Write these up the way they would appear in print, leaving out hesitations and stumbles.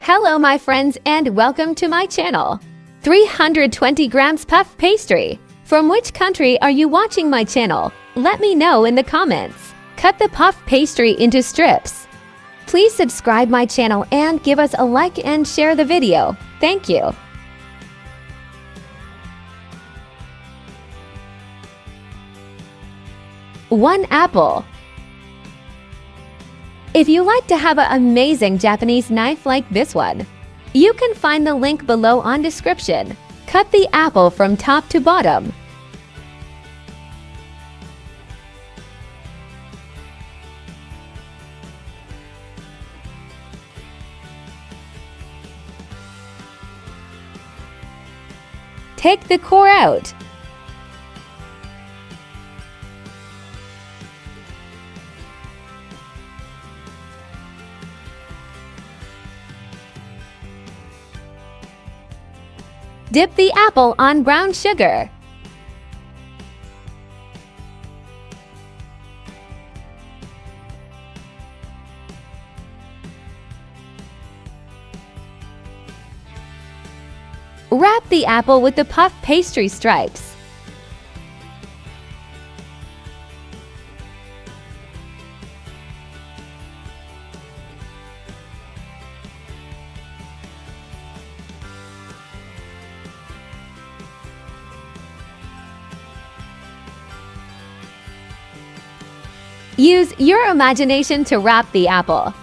Hello my friends and welcome to my channel. 320 grams puff pastry. From which country are you watching my channel? Let me know in the comments. Cut the puff pastry into strips. Please subscribe my channel and give us a like and share the video. Thank you. One apple. If you like to have an amazing Japanese knife like this one, you can find the link below on description. Cut the apple from top to bottom. Take the core out. Dip the apple on brown sugar. Wrap the apple with the puff pastry stripes. Use your imagination to wrap the apple.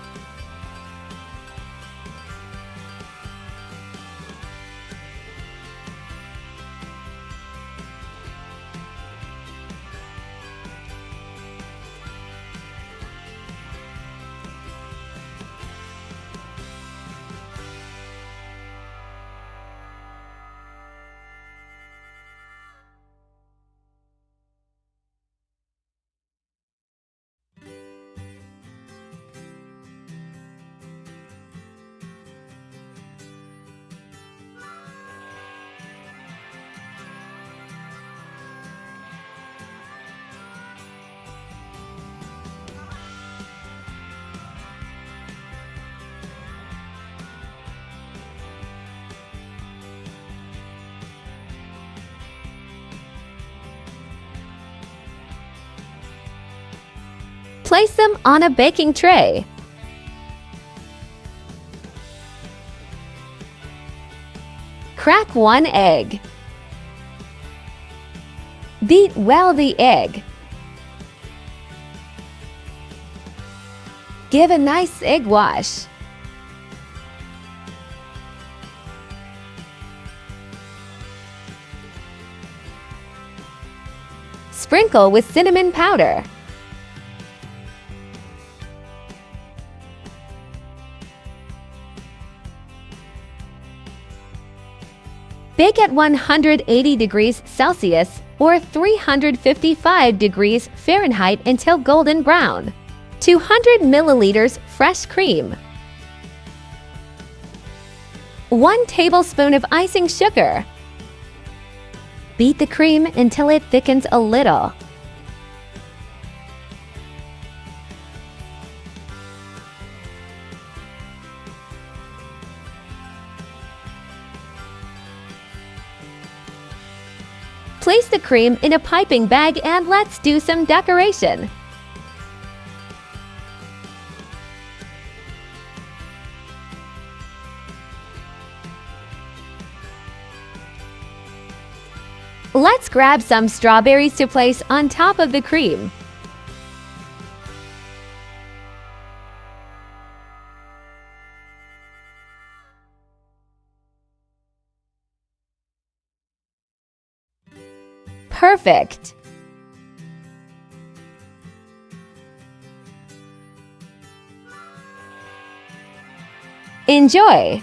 Place them on a baking tray. Crack one egg. Beat well the egg. Give a nice egg wash. Sprinkle with cinnamon powder. Bake at 180 degrees Celsius or 355 degrees Fahrenheit until golden brown. 200 milliliters fresh cream. 1 tablespoon of icing sugar. Beat the cream until it thickens a little. Place the cream in a piping bag and let's do some decoration. Let's grab some strawberries to place on top of the cream. Perfect! Enjoy!